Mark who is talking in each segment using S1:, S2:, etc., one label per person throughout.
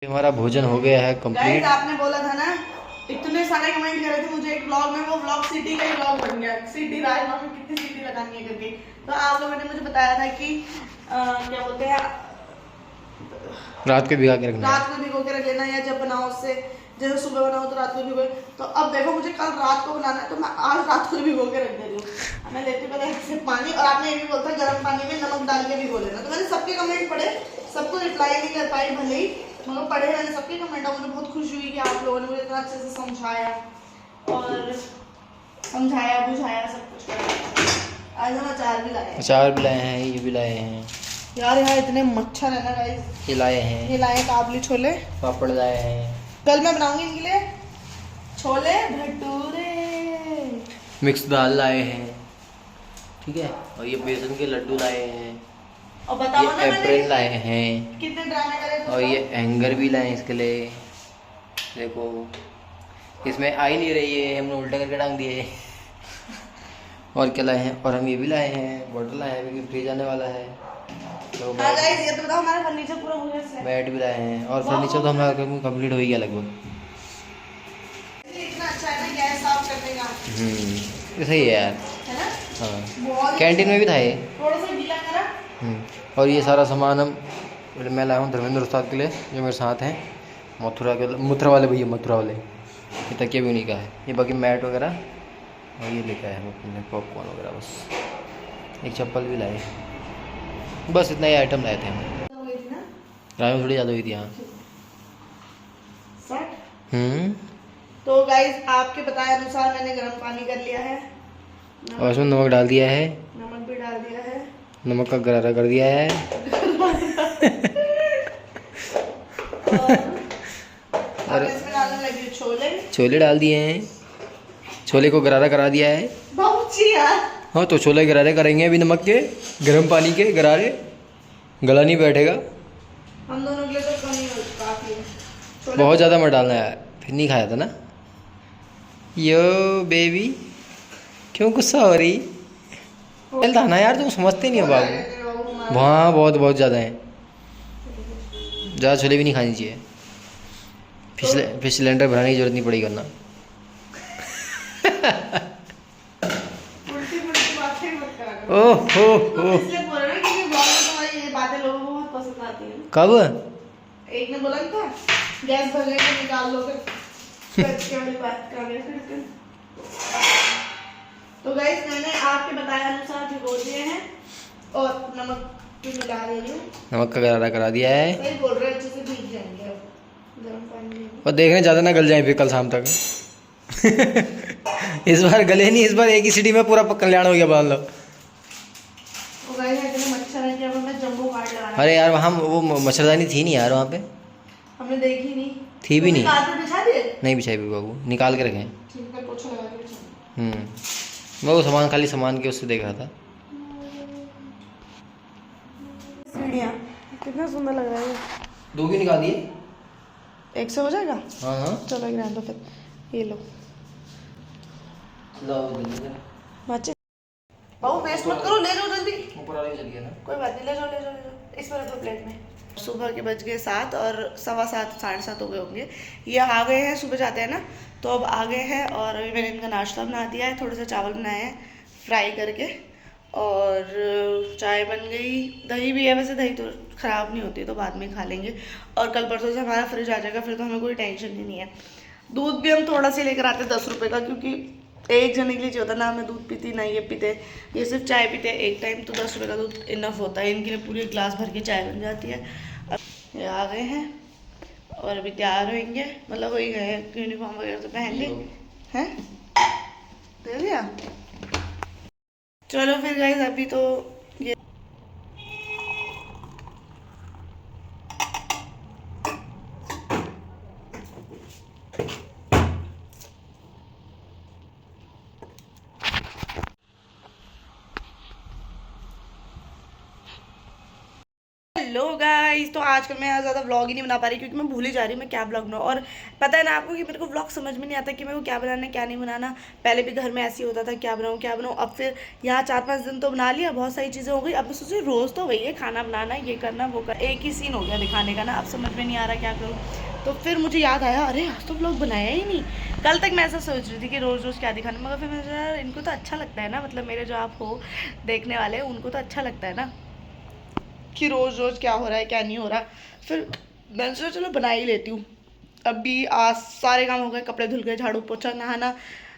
S1: हमारा भोजन हो गया है कंप्लीट।
S2: आपने बोला था ना, इतने सारे कमेंट करे थे मुझे एक व्लॉग में, वो व्लॉग सिटी का ही व्लॉग बन गया। सिटी राजमा में कितनी सीटी लगानी है करके। तो आप लोगों ने मुझे बताया था कि क्या बोलते हैं,
S1: रात को भिगा के रखना है।
S2: रात को भिगो के रख लेना, या जब बनाओ उससे, जैसे सुबह बनाओ तो रात को भिगो। तो अब देखो मुझे कल रात को बनाना है, तो मैं आज रात को भिगो के रख दे रही हूँ। मैं लेती पहले से पानी, और आपने ये भी बोलता गर्म पानी में नमक डाल के भिगो लेना। तो मैंने सबके कमेंट पढ़े, सबको रिप्लाई नहीं कर पाई, भले ही मगर पढ़े मैंने सबके कमेंट। और मुझे बहुत खुशी हुई कि आप लोगों ने मुझे इतना अच्छे से समझाया और समझाया बुझाया सब कुछ करा। आज हम अचार भी लाए हैं।
S1: अचार भी लाए हैं, ये भी लाए हैं
S2: यार यहाँ इतने मच्छर है ना गाइस।
S1: ये लाए हैं,
S2: ये लाए काबुली छोले,
S1: पापड़ लाए हैं,
S2: कल मैं बनाऊंगी इनके लिए छोले भटूरे,
S1: मिक्स दाल लाए हैं, ठीक है। और ये बेसन के लड्डू लाए हैं,
S2: और बताओ
S1: ये
S2: ना मैंने
S1: एप्रिल लाए हैं,
S2: कितने ड्रामे करे थे।
S1: और ये हैंगर भी लाए हैं इसके लिए। देखो इसमें आ ही नहीं रही है, हमने उल्टा करके टांग दिए। और क्या लाए हैं, और हम ये भी लाए हैं, बॉटल लाए हैं क्योंकि फ्रिज आने वाला है। तो
S2: हाँ गाइस ये तो बताओ हमारा फर्नीचर पूरा हो गया है।
S1: बैट भी लाए हैं, और फर्नीचर तो हमारा कंप्लीट हो ही गया लगभग।
S2: इतना अच्छा है ना गैस साफ करने का।
S1: ये सही है यार।
S2: है ना?
S1: हाँ
S2: बहुत
S1: कैंटीन में भी था ये।
S2: थोड़ा सा गीला करा।
S1: और ये सारा सामान हम मैं लाया हूँ धर्मेंद्र उस्ताद के लिए, जो मेरे साथ हैं, मथुरा के, मथुरा वाले भैया, मथुरा वाले। ये तकिया भी उन्हीं का है, ये बाकी मैट वगैरह, और ये लेकर आए हम अपने पॉपकॉर्न वगैरह। बस एक चप्पल भी लाए, बस इतना ही आइटम लाए थे हम।
S2: हो गई थी ना?
S1: राय में थोड़ी ज़्यादा हुई थी यहाँ।
S2: सेट। तो गाइस आपके बताए अनुसार मैंने गर्म पानी कर लिया है,
S1: और उसमें नमक डाल दिया है,
S2: नमक भी डाल दिया है,
S1: नमक का गरारा कर दिया है।
S2: और इसमें डालने लगी हूँ छोले।
S1: छोले डाल दिए हैं, छोले को गरारा करा दिया है।
S2: बहुत सी यार।
S1: हाँ तो छोले गरारे करेंगे अभी, नमक के गर्म पानी के गरारे, गला नहीं बैठेगा।
S2: हम दोनों के लिए तो कम ही काफी है।
S1: बहुत ज़्यादा मत डालना है, फिर नहीं खाया था ना। यो बेबी क्यों गुस्सा हो रही? चल था ना यार, तुम समझते नहीं हो बाबू। वहाँ बहुत बहुत ज़्यादा है, ज़्यादा छोले भी नहीं खानी चाहिए, फिर सिलेंडर भराने की जरूरत नहीं पड़ेगी वरना। ओह हो हो।
S2: इसलिए बोल रहे हैं क्योंकि ब्लॉग में तुम्हारी ये बातें लोगों को बहुत पसंद आती हैं।
S1: कब?
S2: एक ने बोला था गैस भरने के निकाल लो, फिर वाली बात कर रहे थे। तो गाइस मैंने आपके बताए अनुसार भिगो दिए हैं, और नमक भी मिला रही हूँ।
S1: नमक का गरारा करा दिया है,
S2: सही बोल रहे हैं, अच्छे से भीग जाएंगे अब गर्म पानी में।
S1: और देख रहे ज़्यादा ना गल जाए फिर कल शाम तक। इस बार गले नहीं, इस बार एक ही सीटी में पूरा कल्याण हो गया मान लो।
S2: तो गाइस इतने मच्छर है कि अब हमें जंबो कार्ड लगाना है।
S1: अरे यार वहाँ वो मच्छरदानी थी नहीं यार वहाँ पे,
S2: हमने देखी नहीं,
S1: थी भी नहीं।
S2: कारपेट बिछा दिए?
S1: नहीं बिछाई भी बाबू, निकाल के रखें।
S2: ठीक है, पोछा लगा के बिछा।
S1: मैं वो सामान खाली सामान के उससे देख रहा था।
S2: सीढ़ियाँ कितना सुंदर लग रहा है।
S1: दो भी निकाल दिए,
S2: एक से हो जाएगा?
S1: हाँ हाँ।
S2: चलो एक रहने दो फिर, ये लो बच्चे। बाबू वेस्ट मत करो, ले जाओ जल्दी।
S1: ऊपर वाले चल गया ना,
S2: कोई बात नहीं, ले जाओ ले जाओ ले जाओ, इसमें रख दो प्लेट में। सुबह के बज गए 7 और 7:15 7:30 हो गए होंगे। ये आ गए हैं, सुबह जाते हैं ना, तो अब आ गए हैं। और अभी मैंने इनका नाश्ता बना दिया है, थोड़े से चावल बनाए हैं फ्राई करके, और चाय बन गई, दही भी है। वैसे दही तो ख़राब नहीं होती, तो बाद में खा लेंगे। और कल परसों से हमारा फ्रिज आ जाएगा, फिर तो हमें कोई टेंशन ही नहीं है। दूध भी हम थोड़ा सा लेकर आते 10 रुपये का, क्योंकि एक जने के लिए जो होता है ना, मैं दूध पीती ना ये पीते, ये सिर्फ चाय पीते एक टाइम, तो 10 रुपये का दूध इनफ होता है इनके लिए, पूरी गिलास भर के चाय बन जाती है। अब ये आ गए हैं और अभी तैयार होंगे, मतलब हो ही गए हैं, यूनिफॉर्म वगैरह तो पहन ली हैं। दे दिया, चलो फिर गाइस अभी तो ये हेलो गाइस, तो आजकल मैं ज़्यादा व्लॉग ही नहीं बना पा रही क्योंकि मैं भूल ही जा रही हूँ मैं क्या व्लॉग बनाऊँ। और पता है ना आपको कि मेरे को व्लॉग समझ में नहीं आता कि मेरे को क्या बनाना है क्या नहीं बनाना। पहले भी घर में ऐसे ही होता था, क्या बनाऊँ क्या बनाऊँ। अब फिर यहाँ 4-5 दिन तो बना लिया, बहुत सारी चीज़ें हो गई। अब मैं सोच रही रोज़ तो वही है, खाना बनाना, ये करना वो करना, एक ही सीन हो गया दिखाने का ना। अब समझ में नहीं आ रहा क्या करूँ। तो फिर मुझे याद आया, अरे आज तो व्लॉग बनाया ही नहीं। कल तक मैं ऐसा सोच रही थी कि रोज़ रोज़ क्या दिखाना, मगर फिर मैं यार इनको तो अच्छा लगता है ना, मतलब मेरे जो आप हो देखने वाले उनको तो अच्छा लगता है ना कि रोज़ रोज़ क्या हो रहा है क्या नहीं हो रहा। फिर मैंने सोचा चलो बना ही लेती हूँ। अभी आज सारे काम हो गए, कपड़े धुल गए, झाड़ू पोछा, नहाना,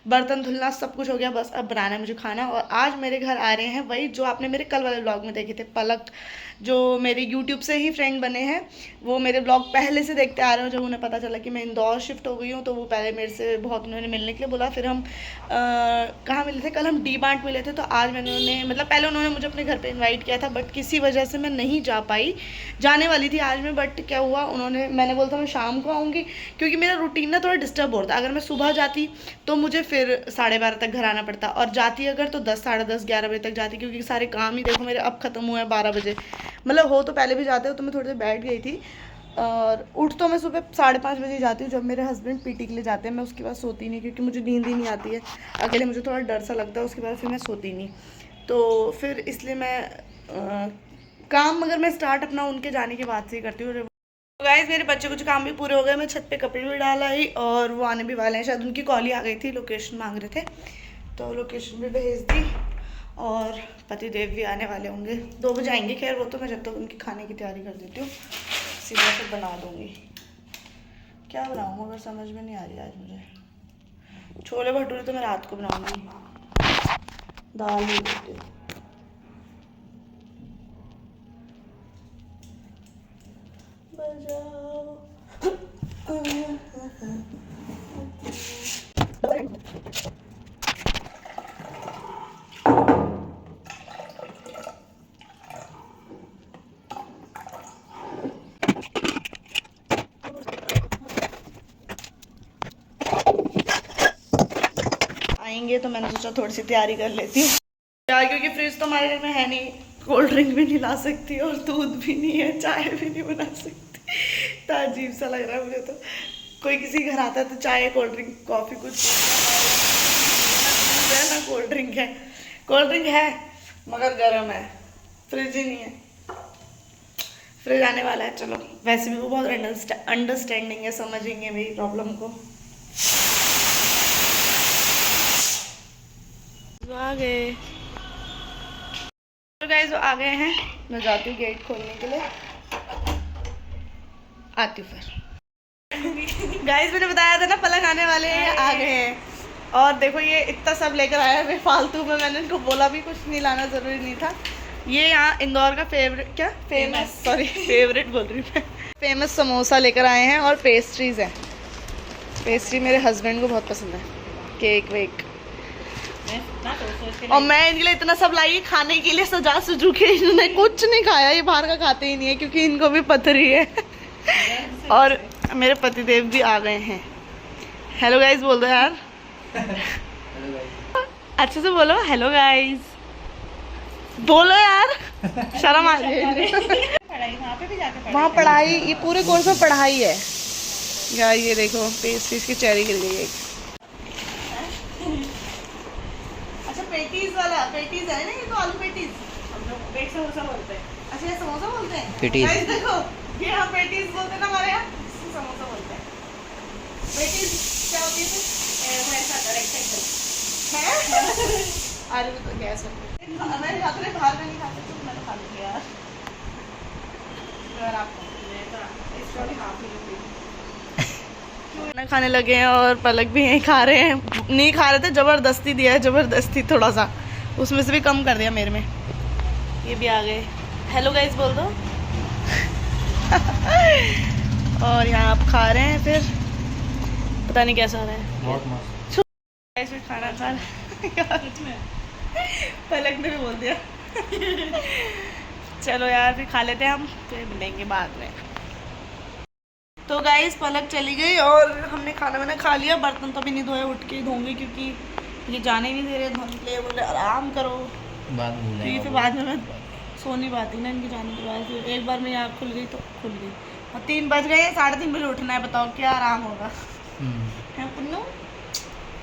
S2: बर्तन धुलना, सब कुछ हो गया। बस अब बनाना है मुझे खाना। और आज मेरे घर आ रहे हैं वही जो आपने मेरे कल वाले ब्लॉग में देखे थे, पलक, जो मेरे यूट्यूब से ही फ्रेंड बने हैं। वो मेरे ब्लॉग पहले से देखते आ रहे हो। जब उन्हें पता चला कि मैं इंदौर शिफ्ट हो गई हूँ तो वो पहले मेरे से बहुत उन्होंने मिलने के लिए बोला। फिर हम कहाँ मिले थे, कल हम डी मार्ट मिले थे। तो आज मैंने उन्हें, मतलब पहले उन्होंने मुझे अपने घर पे इनवाइट किया था, बट किसी वजह से मैं नहीं जा पाई। जाने वाली थी आज मैं, बट क्या हुआ, मैंने बोला था मैं शाम को आऊँगी क्योंकि मेरा रूटीन ना थोड़ा डिस्टर्ब हो रहा था। अगर मैं सुबह जाती तो मुझे फिर 12:30 तक घर आना पड़ता, और जाती अगर तो 10, 10:30, 11 बजे तक जाती, क्योंकि सारे काम ही देखो मेरे अब ख़त्म हुए हैं 12 बजे। मतलब हो तो पहले भी जाते हो, तो मैं थोड़ी देर बैठ गई थी। और उठ तो मैं सुबह 5:30 बजे जाती हूँ, जब मेरे हस्बैंड पीटी के लिए जाते हैं। मैं उसके बाद सोती नहीं क्योंकि मुझे नींद ही नहीं आती है अकेले, मुझे थोड़ा डर सा लगता है। उसके बाद फिर मैं सोती नहीं, तो फिर इसलिए मैं काम अगर मैं स्टार्ट अपना उनके जाने के बाद से ही करती हूँ। तो गाइस मेरे बच्चे कुछ काम भी पूरे हो गए, मैं छत पे कपड़े भी डाल आई और वो आने भी वाले हैं। शायद उनकी कॉल ही आ गई थी, लोकेशन मांग रहे थे तो लोकेशन भी भेज दी। और पति देव भी आने वाले होंगे, 2 बजे आएंगे। खैर वो तो मैं जब तक उनकी खाने की तैयारी कर देती हूँ, सीधा फिर बना दूँगी। क्या बनाऊँ अगर समझ में नहीं आ रही आज मुझे। छोले भटूरे तो मैं रात को बनाऊँगी, दाल ही देती हूँ। आएंगे तो मैंने सोचा थोड़ी सी तैयारी कर लेती हूँ यार, क्योंकि फ्रिज तो हमारे घर में है नहीं, कोल्ड ड्रिंक भी नहीं ला सकती और दूध भी नहीं है, चाय भी नहीं बना सकती। तो अजीब सा लग रहा है मुझे। तो कोई किसी घर आता है तो चाय, कोल्ड ड्रिंक, कॉफ़ी कुछ है ना, कोल्ड ड्रिंक है। कोल्ड ड्रिंक है मगर गर्म है, फ्रिज ही नहीं है। फ्रिज आने वाला है, चलो। वैसे भी वो बहुत अंडरस्टैंडिंग है, समझेंगे मेरी प्रॉब्लम को। आ गए तो गाइस, वो आ गए हैं। मैं जाती हूँ गेट खोलने के लिए, आती हूँ फिर। गाइस मैंने बताया था ना पलक आने वाले हैं, आ गए हैं। और देखो ये इतना सब लेकर आया है बेफालतू में, मैंने इनको बोला भी कुछ नहीं लाना, ज़रूरी नहीं था। ये यहाँ इंदौर का फेवरेट बोल रही हूँ मैं, फेमस समोसा लेकर आए हैं और पेस्ट्रीज़ हैं। पेस्ट्री मेरे हस्बैंड को बहुत पसंद है, केक वेक। और मैं इनके लिए इतना सब लाई खाने के लिए, सजा सजू के। इन्होंने कुछ नहीं खाया, ये बाहर का खाते ही नहीं है क्योंकि इनको भी पथरी है। और मेरे पतिदेव भी आ गए हैं। हेलो गाइस बोल दो यार, अच्छे से बोलो, हेलो गाइस बोलो यार, शर्म आ रही है। वहाँ पढ़ाई, ये पूरे कोर्स में पढ़ाई है यार। ये देखो पेस्ट्री की चेरी गिर गई एक। अच्छा पेटीज वाला, पेटीज है ना ये, तो आलू पेटीज हम लोग पेट समोसा बोलते हैं। अच्छा ये समोसा बोलते हैं पेटीज। देखो ये हम पेटीज बोलते हैं ना हमारे यहाँ, समोसा बोलते हैं। पेटीज क्या होती है? ऐसा रेक्टेंगल है। अरे तो गैस है, मैं खाते रहे, बाहर में नहीं खाते तो मैंने खा लिया यार। अगर आपको इसका भी हाफ ही खाने लगे हैं और पलक भी यहीं खा रहे हैं। नहीं खा रहे थे, ज़बरदस्ती दिया है, ज़बरदस्ती थोड़ा सा उसमें से भी कम कर दिया मेरे में। ये भी आ गए, हेलो गाइस बोल दो। और यहाँ आप खा रहे हैं, फिर पता नहीं कैसा हो रहा है, बहुत मस्त खाना खा रहे। पलक ने भी बोल दिया। चलो यार फिर खा लेते हैं हम, फिर मिलेंगे बाद में। तो गाइस पलक चली गई और हमने खाना वाना खा लिया। बर्तन तो भी नहीं धोए, उठ के ही धोंगे क्योंकि ये जाने ही नहीं दे रहे धोने के लिए। बोले आराम करो, क्योंकि फिर बाद में मैं सो नहीं पाती ना इनके जाने के बाद। फिर एक बार मेरी आँख खुल गई तो खुल गई, और 3 बज गए, 3:30 बजे उठना है। बताओ क्या आराम होगा। है पुन्नू?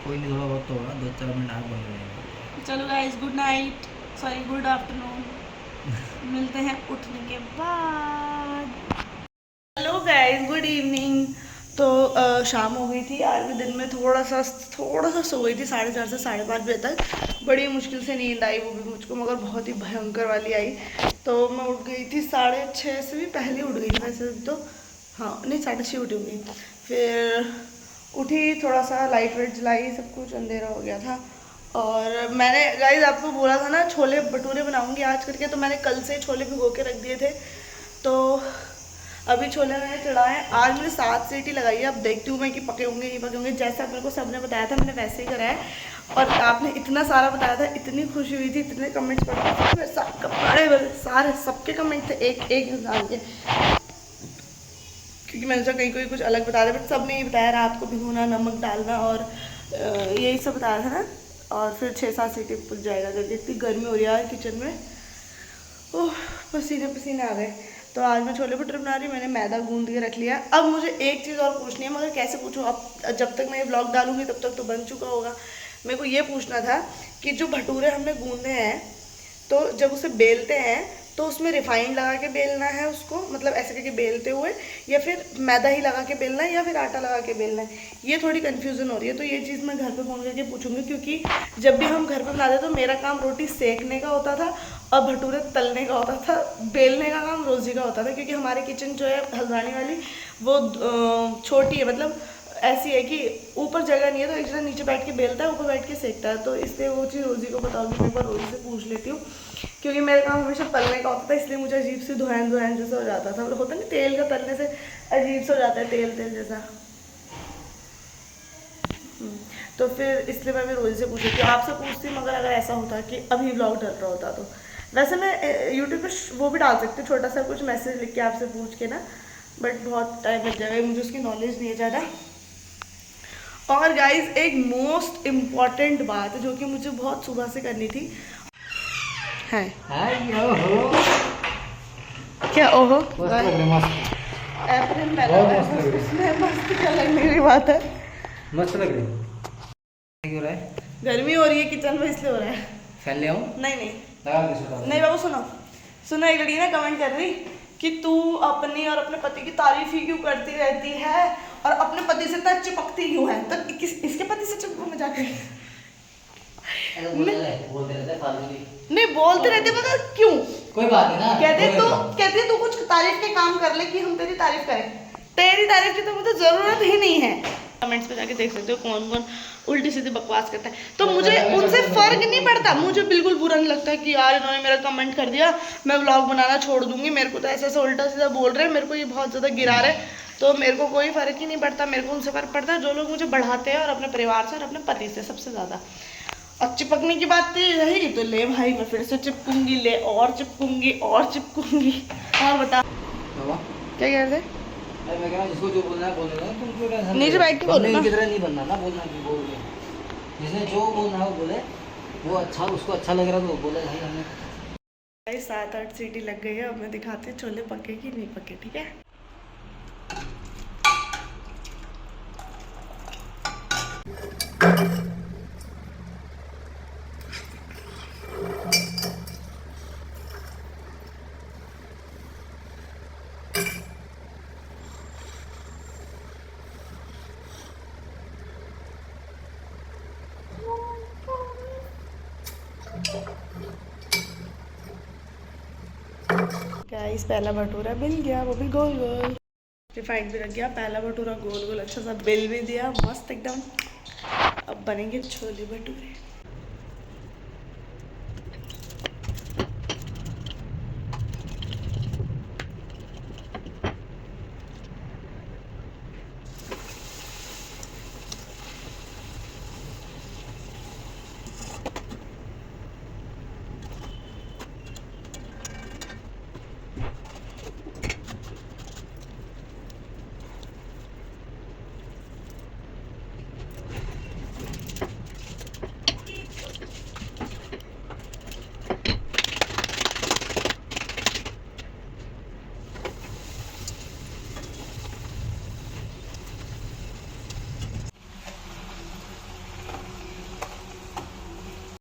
S1: कोई नहीं, थोड़ा बहुत तो होगा, 2-4 मिनट आग बंद करेंगे।
S2: चलो guys, good night, sorry good afternoon. मिलते हैं उठने के बाद। Hello guys, good evening. तो शाम हो गई थी। आज भी दिन में थोड़ा सा सो गई थी, 4:30 से 5:30 बजे तक। बड़ी मुश्किल से नींद आई, वो भी मुझको, मगर बहुत ही भयंकर वाली आई। तो मैं उठ गई थी 6:30 से भी पहले उठ गई थी वैसे तो, हाँ नहीं 6:30 उठी हुई। फिर उठी, थोड़ा सा लाइट वाइट जलाई, सब कुछ अंधेरा हो गया था। और मैंने गाइस आपको बोला था ना छोले भटूरे बनाऊंगी आज करके, तो मैंने कल से छोले भिगो के रख दिए थे। तो अभी छोले मैंने चढ़ाए। आज मैंने 7 सीटी लगाई है, अब देखती हूँ मैं कि पके होंगे नहीं पके होंगे। जैसा मेरे को सबने बताया था मैंने वैसे ही करा है। और आपने इतना सारा बताया था, इतनी खुशी हुई थी, इतने कमेंट्स पढ़े थे, सारे सबके कमेंट थे एक एक इंसान के, क्योंकि मैंने सोचा कहीं कोई कुछ अलग बता रहा, बट सब ने ये बताया रात को भिगोना, नमक डालना और यही सब बताया था ना। और फिर 6-7 सीटी पुल जाएगा, क्योंकि इतनी गर्मी हो रही है किचन में, ओह पसीने पसीने आ गए। तो आज मैं छोले भटूरे बना रही हूँ। मैंने मैदा गूंद के रख लिया। अब मुझे एक चीज़ और पूछनी है, मगर कैसे पूछूँ, अब जब तक मैं ये ब्लॉग डालूंगी तब तक तो बन चुका होगा। मेरे को ये पूछना था कि जो भटूरे हमने गूंदे हैं, तो जब उसे बेलते हैं तो उसमें रिफाइंड लगा के बेलना है उसको, मतलब ऐसे करके बेलते हुए, या फिर मैदा ही लगा के बेलना है, या फिर आटा लगा के बेलना है, ये थोड़ी कन्फ्यूज़न हो रही है। तो ये चीज़ मैं घर पे फ़ोन करके पूछूंगी, क्योंकि जब भी हम घर पे बनाते तो मेरा काम रोटी सेकने का होता था और भटूरे तलने का होता था, बेलने का काम रोज़ी का होता था। क्योंकि हमारी किचन जो है हल्द्वानी वाली, वो छोटी है, मतलब ऐसी है कि ऊपर जगह नहीं है, तो एक जगह नीचे बैठ के बेलता है, ऊपर बैठ के सेकता है। तो इसलिए वो चीज़ रोज़ी को बताऊंगी, मैं एक बार रोज़ी से पूछ लेती हूँ, क्योंकि मेरा काम हमेशा तलने का होता था, इसलिए मुझे अजीब से धुआं जैसा हो जाता था। होता नहीं तेल का तलने से अजीब सा हो जाता है, तेल जैसा। तो फिर इसलिए मैं भी रोज़ी से पूछ लेती हूँ, आपसे पूछती, मगर अगर ऐसा होता कि अभी ब्लॉग डल रहा होता तो वैसे मैं यूट्यूब पे वो भी डाल सकती हूँ, छोटा सा कुछ मैसेज लिख के आपसे पूछ के ना, बट बहुत टाइम लग जाएगा, मुझे उसकी नॉलेज नहीं है ज़्यादा। और गाइज एक मोस्ट इम्पॉर्टेंट बात जो कि मुझे बहुत सुबह से करनी थी है, क्या ओहो अप्रैल मस्त क्या लगने की बात है,
S1: मस्त लग रही है। क्यों हो रहा है?
S2: गर्मी हो रही है किचन में, इसलिए हो रहा है।
S1: फैल ले आऊं?
S2: नहीं नहीं बाबू, सुनो एक लड़की ना कमेंट कर रही कि तू अपनी और अपने पति की तारीफ ही क्यों करती रहती है और अपने पति से इतना चिपकती क्यों है, तो इसके पति से चिपकू में जाके नहीं बोलते रहते, मगर क्यों?
S1: कोई बात नहीं ना,
S2: कहते तू कुछ तारीफ के काम कर ले कि हम तेरी तारीफ करें। तेरी तारीफ की तो मुझे जरूरत ही नहीं है। कमेंट्स पे जाके देख सकते हो कौन कौन उल्टी सीधी बकवास करता है। तो मुझे उनसे फर्क नहीं पड़ता, मुझे बिल्कुल बुरा नहीं लगता कि यार इन्होंने मेरा कमेंट कर दिया मैं व्लॉग बनाना छोड़ दूंगी, मेरे को तो ऐसा उल्टा सीधा बोल रहे हैं, मेरे को ये बहुत ज़्यादा गिरा रहे, तो मेरे को कोई फ़र्क ही नहीं पड़ता। मेरे को उनसे फ़र्क पड़ता है जो लोग मुझे बढ़ाते हैं, और अपने परिवार से और अपने पति से सबसे ज़्यादा। और चिपकने की बात रही तो ले भाई, मैं फिर से चिपकूंगी, ले और चिपकूंगी और चिपकूंगी। और बता क्या कह रहे थे?
S1: मैं कह रहा हूं जिसको जो बोलना है बोल देना, तुम क्यों टेंशन
S2: नीचे बैठ के बोलो ना,
S1: की तरह नहीं बनना ना, बोलना कि बोल दे, जिसने जो बोलना है वो बोले, वो अच्छा उसको अच्छा लग रहा तो वो बोले भाई हमने।
S2: 7-8 सीटी लग गई है, अब मैं दिखाती हूँ छोले पके कि नहीं पके, ठीक है? गाइस पहला भटूरा मिल गया, वो भी गोल गोल, रिफाइंड भी रख गया, पहला भटूरा गोल गोल अच्छा सा बेल भी दिया, मस्त एकदम। अब बनेंगे छोले भटूरे।